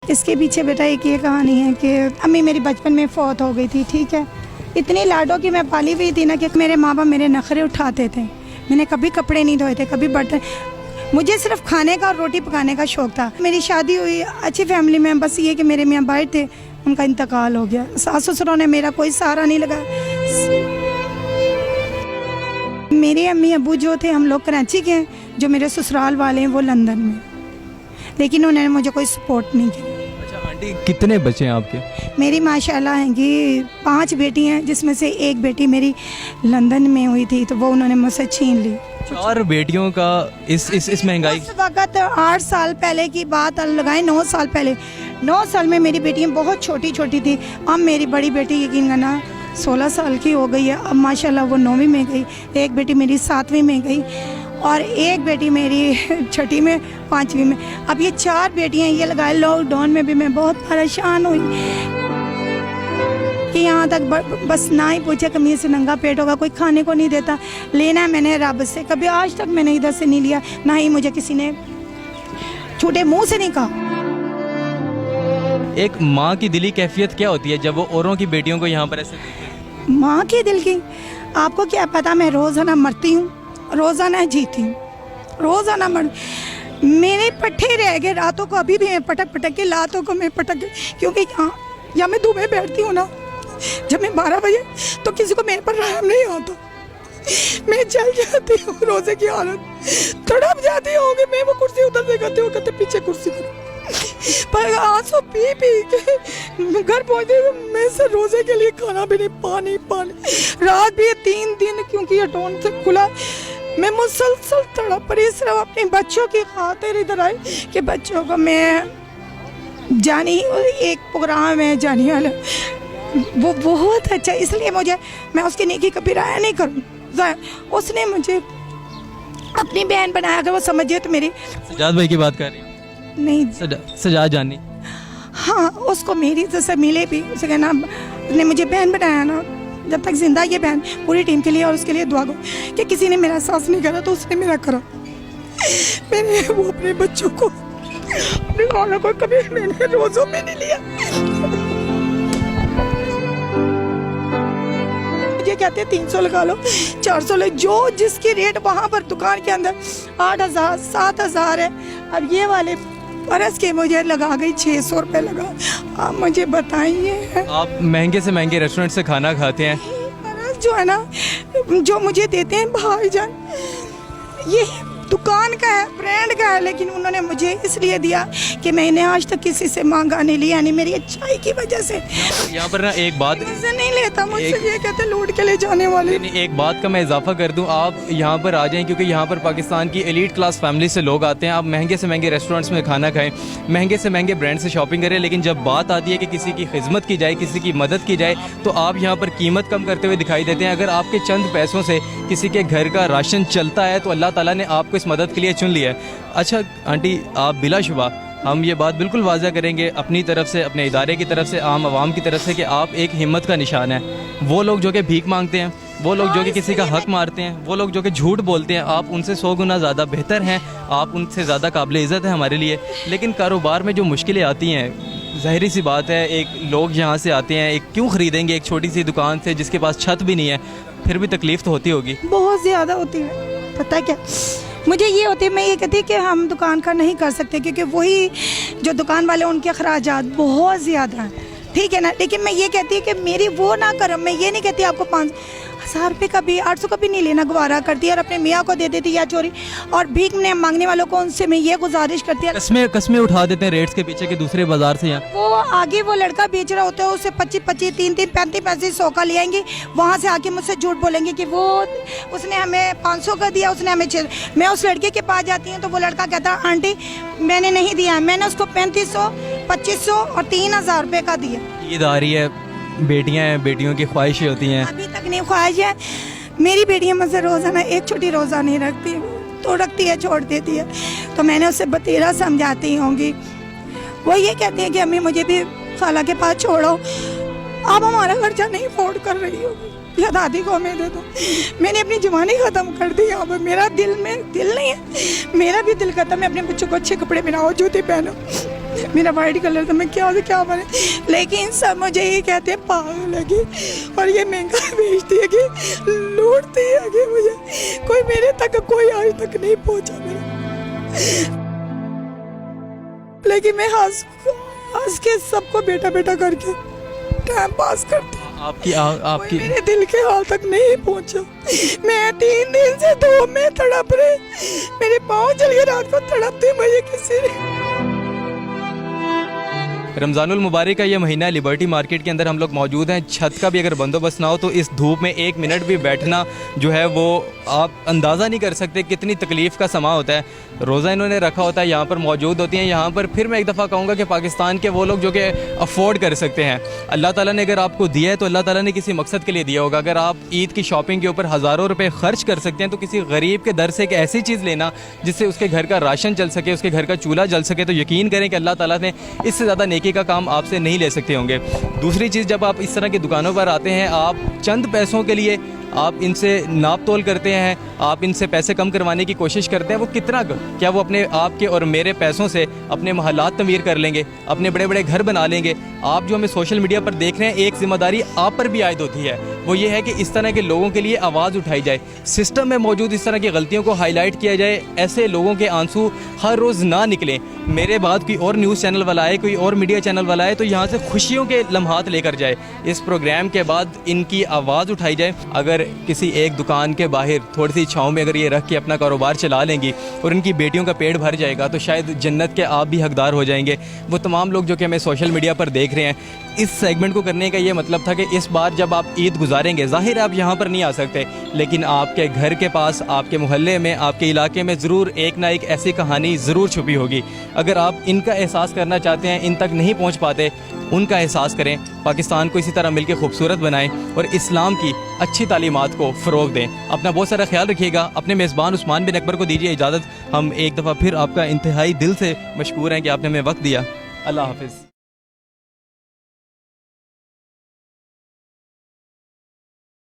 इसके पीछे बेटा एक ये कहानी है कि अम्मी मेरी बचपन में फौत हो गई थी, ठीक है। इतनी लाडों की मैं पाली हुई थी ना कि मेरे माँ बाप मेरे नखरे उठाते थे। मैंने कभी कपड़े नहीं धोए थे, कभी बर्तन, मुझे सिर्फ खाने का और रोटी पकाने का शौक़ था। मेरी शादी हुई अच्छी फैमिली में, बस ये कि मेरे मियाँ बाहर थे, उनका इंतकाल हो गया। सास ससुरों ने मेरा कोई सहारा नहीं लगा। मेरे अम्मी अबू जो थे, हम लोग कराची के हैं, जो मेरे ससुराल वाले हैं वो लंदन में, लेकिन उन्होंने मुझे कोई सपोर्ट नहीं किया। अच्छा आंटी, कितने बच्चे हैं आपके? मेरी माशाल्लाह हैं कि 5 बेटी हैं, जिसमें से एक बेटी मेरी लंदन में हुई थी, तो वो उन्होंने मुझसे छीन ली। 4 बेटियों का इस महंगाई। उस वक्त 8 साल पहले की बात लगाएं, 9 साल पहले, 9 साल में मेरी बेटियाँ बहुत छोटी छोटी थी। अब मेरी बड़ी बेटी यकीन करना 16 साल की हो गई है। अब माशाल्लाह वो 9वीं में गई, एक बेटी मेरी 7वीं में गई और एक बेटी मेरी 6ठी में, 5वीं में। अब ये 4 बेटियां ये लगाए। लॉकडाउन में भी मैं बहुत परेशान हुई कि यहाँ तक बस ना ही पूछे, कमीज से नंगा पेट होगा, कोई खाने को नहीं देता। लेना है मैंने रब से, कभी आज तक मैंने इधर से नहीं लिया, ना ही मुझे किसी ने छूटे मुँह से नहीं कहा। एक माँ की दिली कैफियत क्या होती है जब वो औरों की बेटियों को यहाँ पर ऐसे देखते हैं? माँ की दिल की आपको क्या पता, मैं रोज़ाना मरती हूँ, रोज़ाना जीती हूँ, रोज़ाना मर। मेरे पट्टे रह गए रातों को, अभी भी मैं पटक पटक के लातों को मैं पटक के, क्योंकि यहाँ मैं दुबई बैठती हूँ ना, जब मैं 12 बजे तो किसी को मेरे पर रहम नहीं आता। मैं चल जाती हूँ, रोज़े की हालत तड़प जाती हूँ कि मैं वो कुर्सी उधर से करती हूँ, कहते पीछे कुर्सी करो, पर आंसू पी पी के घर पहुँचते मैं से रोज़े के लिए खाना भी नहीं, पानी पानी। रात भी 3 दिन क्योंकि ये डोन से खुला, मैं मुसलसल तड़प रही, सिर्फ अपने बच्चों की खातिर इधर आई कि बच्चों को मैं जानी, एक प्रोग्राम है जानी वाला, वो बहुत अच्छा, इसलिए मुझे, मैं उसकी नेकी कभी राय नहीं करूँ। उसने मुझे अपनी बहन बनाया, अगर वो समझे तो मेरी। सजाद भाई की बात कर रही हैं? नहीं, सजाद जानी। हाँ, उसको मेरी जैसे मिले भी, उसे कहना, उसने मुझे बहन बनाया ना, जब तक जिंदा ये बहन, पूरी टीम के लिए और उसके लिए दुआ करो कि किसी ने मेरा एहसास नहीं करा तो उसने मेरा करा। मैंने वो अपने बच्चों को, अपने खानों को कभी मैंने रोज़ों में नहीं लिया। ये कहते हैं 300 लगा लो, 400 ले, जो जिसकी रेट वहाँ पर दुकान के अंदर 8,000 7,000 है। अब ये वाले बरस के मुझे लगा गई 600 रुपये लगा। आप मुझे बताइए, आप महंगे से महंगे रेस्टोरेंट से खाना खाते हैं, बरस जो है ना, जो मुझे देते हैं भाईजान, ये दुकान का है, ब्रांड का है, लेकिन उन्होंने मुझे इसलिए दिया कि मैंने आज तक किसी से मांगा नहीं लिया, यानी मेरी अच्छाई की वजह से। यहाँ पर ना एक बात से नहीं लेता मुझसे, ये कहते लूट के ले जाने वाले। एक बात का मैं इजाफा कर दूं, आप यहाँ पर आ जाएं क्योंकि यहाँ पर पाकिस्तान की एलीट क्लास फैमिली से लोग आते हैं। आप महंगे से महंगे रेस्टोरेंट्स में खाना खाएं, महंगे से महंगे ब्रांड से शॉपिंग करें, लेकिन जब बात आती है कि किसी की खिदमत की जाए, किसी की मदद की जाए, तो आप यहाँ पर कीमत कम करते हुए दिखाई देते हैं। अगर आपके चंद पैसों से किसी के घर का राशन चलता है तो अल्लाह ताला ने आपको इस मदद के लिए चुन लिया है। अच्छा आंटी, आप बिलाशुबा, हम ये बात बिल्कुल वाज़ा करेंगे अपनी तरफ से, अपने इदारे की तरफ से, आम आवाम की तरफ से, कि आप एक हिम्मत का निशान है। वो लोग जो कि भीख मांगते हैं, वो लोग जो कि किसी का हक मारते हैं, वो लोग जो कि झूठ बोलते हैं, आप उनसे 100 गुना ज़्यादा बेहतर हैं, आप उनसे ज़्यादा काबिल इज़्ज़त है हमारे लिए। लेकिन कारोबार में जो मुश्किलें आती हैं, ज़ाहिरी सी बात है, एक लोग यहाँ से आते हैं, एक क्यों ख़रीदेंगे एक छोटी सी दुकान से जिसके पास छत भी नहीं है, फिर भी तकलीफ़ तो होती होगी। बहुत ज़्यादा होती है, पता है क्या मुझे ये होती है, मैं ये कहती कि हम दुकान का नहीं कर सकते क्योंकि वही जो दुकान वाले, उनके अखराजात बहुत ज़्यादा हैं, ठीक है ना। लेकिन मैं ये कहती कि मेरी वो ना करो, मैं ये नहीं कहती आपको 5,000 रुपये का भी, 800 का भी नहीं लेना गवारा करती है और अपने मियाँ को दे देती या चोरी। और भीख में मांगने वालों को, उनसे मैं ये गुजारिश करती है, कसमें उठा देते हैं रेट्स के पीछे के दूसरे बाजार से। यहाँ वो आगे वो लड़का बेच रहा होता है, उसे 25-25, 3-3, 35 100 का ले आएंगे, वहाँ से आके मुझसे झूठ बोलेंगे कि वो उसने हमें 500 का दिया, उसने हमें 600। मैं उस लड़के के पास जाती हूँ तो वो लड़का कहता आंटी मैंने नहीं दिया, मैंने उसको 3500, 2500 और 3,000 रुपये का दिया। ईद आ रही है, बेटियां हैं, बेटियों की ख्वाहिशें होती हैं। अभी तक नहीं ख्वाहिश है, मेरी बेटियाँ मुझसे रोज़ाना एक छोटी रोज़ा नहीं रखती, तो रखती है छोड़ देती है, तो मैंने उससे बतेरा समझाती होंगी। वो ये कहती है कि अम्मी मुझे भी खाला के पास छोड़ो, आप हमारा खर्चा नहीं अफोर्ड कर रही हो, या दादी को हमें दे दो। मैंने अपनी जवानी ख़त्म कर दी यहाँ पर, मेरा दिल में दिल नहीं है, मेरा भी दिल करता मैं अपने बच्चों को अच्छे कपड़े पहनाओ, जूते पहनो, मेरा वाइट कलर था, मैं क्या से क्या बने, लेकिन सब मुझे ये कहते हैं पागल है कि, और ये महंगा बेचती है कि, लूटती है कि मुझे, कोई मेरे तक कोई आज तक नहीं पहुंचा मेरा। लेकिन मैं हंस के सबको बेटा बेटा करके टाइम पास करती हूँ। आपकी मेरे दिल के हाल तक नहीं पहुंचा। मैं 3 दिन से धूप में तड़प रही, मेरे पाँव जल के रात को तड़पते मुझे किसी ने। रमज़ानुल मुबारक का ये महीना लिबर्टी मार्केट के अंदर हम लोग मौजूद हैं। छत का भी अगर बंदोबस्त ना हो तो इस धूप में 1 मिनट भी बैठना जो है वो आप अंदाज़ा नहीं कर सकते कितनी तकलीफ़ का समा होता है। रोज़ा इन्होंने रखा होता है, यहाँ पर मौजूद होती हैं। यहाँ पर फिर मैं एक दफ़ा कहूँगा कि पाकिस्तान के वो लोग जो कि अफोर्ड कर सकते हैं, अल्लाह ताला ने अगर आपको दिया है तो अल्लाह ताला ने किसी मकसद के लिए दिया होगा। अगर आप ईद की शॉपिंग के ऊपर हज़ारों रुपए खर्च कर सकते हैं तो किसी गरीब के दर से एक ऐसी चीज़ लेना जिससे उसके घर का राशन चल सके, उसके घर का चूल्हा जल सके, तो यकीन करें कि अल्लाह ताला ने इससे ज़्यादा नेकी का काम आपसे नहीं ले सकते होंगे। दूसरी चीज़, जब आप इस तरह की दुकानों पर आते हैं, आप चंद पैसों के लिए आप इनसे नाप तोल करते हैं, आप इनसे पैसे कम करवाने की कोशिश करते हैं। वो कितना, क्या वो अपने आपके और मेरे पैसों से अपने महल्लात तमीर कर लेंगे, अपने बड़े बड़े घर बना लेंगे? आप जो हमें सोशल मीडिया पर देख रहे हैं, एक जिम्मेदारी आप पर भी आयद होती है, वो ये है कि इस तरह के लोगों के लिए आवाज़ उठाई जाए, सिस्टम में मौजूद इस तरह की गलतियों को हाईलाइट किया जाए, ऐसे लोगों के आंसू हर रोज़ ना निकलें। मेरे बाद कोई और न्यूज़ चैनल वाला आए, कोई और मीडिया चैनल वाला आए तो यहाँ से खुशियों के लम्हात लेकर जाए। इस प्रोग्राम के बाद इनकी आवाज़ उठाई जाए। अगर किसी एक दुकान के बाहर थोड़ी सी छाँव में अगर ये रख के अपना कारोबार चला लेंगी और इनकी बेटियों का पेट भर जाएगा तो शायद जन्नत के आप भी हकदार हो जाएंगे। वो तमाम लोग जो कि हमें सोशल मीडिया पर देख रहे हैं, इस सेगमेंट को करने का ये मतलब था कि इस बार जब आप ईद गुजारेंगे, ज़ाहिर आप यहाँ पर नहीं आ सकते, लेकिन आपके घर के पास, आपके मोहल्ले में, आपके इलाके में ज़रूर एक ना एक ऐसी कहानी ज़रूर छुपी होगी। अगर आप इनका एहसास करना चाहते हैं, इन तक नहीं पहुँच पाते, उनका एहसास करें, पाकिस्तान को इसी तरह मिलकर खूबसूरत बनाएं और इस्लाम की अच्छी तालीमात को फ़रोग दें। अपना बहुत सारा ख्याल रखिएगा। अपने मेज़बान उस्मान बिन अकबर को दीजिए इजाज़त। हम एक दफ़ा फिर आपका इंतहाई दिल से मशकूर हैं कि आपने हमें वक्त दिया। अल्लाह हाफ़िज़।